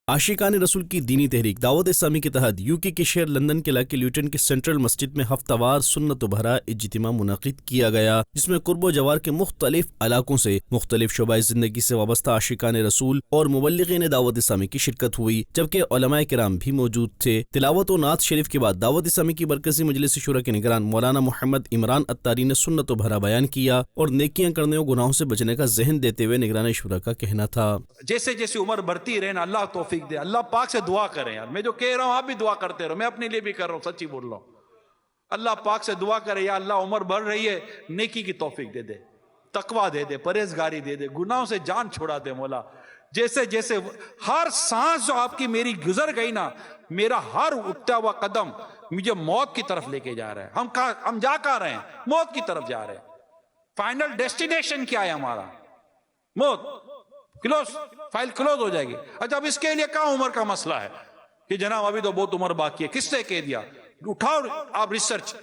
عاشقان رسول کی دینی تحریک دعوت اسلامی کے تحت UK کے شہر لندن کے علاقے لیوٹن کی سینٹرل مسجد میں ہفتہ وار سنت و بھرا اجتماع منعقد کیا گیا، جس میں قرب و جوار کے مختلف علاقوں سے مختلف شعبۂ زندگی سے وابستہ عاشقان رسول اور مبلغین دعوت اسلامی کی شرکت ہوئی، جبکہ علماء کرام بھی موجود تھے۔ تلاوت و نعت شریف کے بعد دعوت اسلامی کی مرکزی مجلس شورا کے نگران مولانا محمد عمران اتاری نے سنت و بھرا بیان کیا اور نیکیاں کرنے اور گناہوں سے بچنے کا ذہن دیتے ہوئے نگران شورا کا کہنا تھا، جیسے جیسے عمر بڑھتی رہے نا، اللہ توفیق دے، اللہ پاک سے دعا کریں یار۔ میں جو کہہ رہا ہوں آپ بھی دعا کرتے رہو، میں اپنے لیے بھی کر رہا ہوں، سچی بول رہا ہوں۔ اللہ پاک سے دعا کرے، یا اللہ عمر بڑھ رہی ہے، نیکی کی توفیق دے دے، تقوی دے دے، پرہیزگاری دے دے، گناہوں سے جان چھڑا دے مولا۔ جیسے جیسے ہر سانس جو آپ کی میری گزر گئی نا، میرا ہر اٹھتا ہوا قدم مجھے موت کی طرف لے کے جا رہا ہے۔ ہم جا کہاں رہے ہیں؟ موت کی طرف جا رہے ہیں۔ فائنل ڈیسٹینیشن کیا ہے ہمارا؟ موت۔ کلوز، فائل کلوز ہو جائے گی۔ اچھا، اب اس کے لیے کہاں عمر کا مسئلہ ہے کہ جناب ابھی تو بہت عمر باقی ہے؟ کس نے کہہ دیا؟ اٹھاؤ آپ ریسرچ،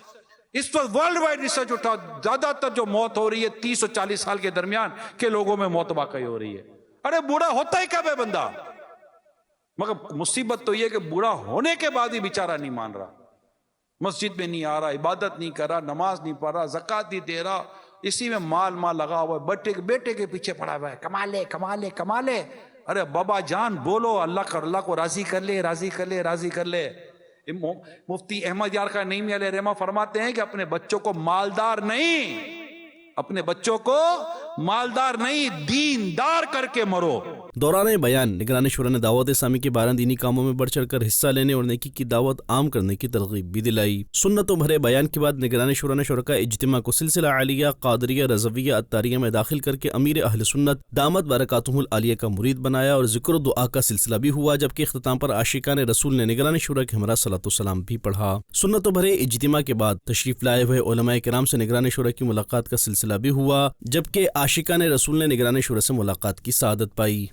اس پر ورلڈ وائڈ ریسرچ اٹھاؤ۔ زیادہ تر جو موت ہو رہی ہے 30 اور 40 سال کے درمیان کے لوگوں میں موت واقعی ہو رہی ہے۔ ارے بوڑھا ہوتا ہی کب ہے بندہ؟ مگر مصیبت تو یہ کہ بوڑھا ہونے کے بعد ہی بیچارہ نہیں مان رہا، مسجد میں نہیں آ رہا، عبادت نہیں کر رہا، نماز نہیں پڑھ رہا، زکوٰۃ نہیں دے رہا، اسی میں مال لگا ہوا ہے، بیٹے کے پیچھے پڑا ہوا ہے، کما لے کما لے کما لے۔ ارے بابا جان بولو، اللہ کو راضی کر لے، راضی کر لے، راضی کر لے۔ مفتی احمد یار خان نعیمی علیہ رحمہ فرماتے ہیں کہ اپنے بچوں کو مالدار نہیں، اپنے بچوں کو مالدار نہیں، دیندار کر کے مرو۔ دوران بیان نگران شورا نے دعوت اسلامی کے 12 دینی کاموں میں بڑھ چڑھ کر حصہ لینے اور نیکی کی دعوت عام کرنے کی ترغیب بھی دلائی۔ سنت و بھرے بیان کے بعد نگران شورا نے شرکا اجتماع کو سلسلہ عالیہ قادریہ رضویہ اتاریہ میں داخل کر کے امیر اہل سنت دامت برکاتہم العالیہ کا مرید بنایا اور ذکر و دعا کا سلسلہ بھی ہوا، جبکہ اختتام پر عاشقان رسول نے نگران شورا کے ہمراہ صلاۃ والسلام بھی پڑھا۔ سنت و بھرے اجتماع کے بعد تشریف لائے ہوئے علماء کرام سے نگران شورا کی ملاقات کا سلسلہ بھی ہوا، جبکہ عاشقان رسول نے نگران شورا سے ملاقات کی سعادت پائی۔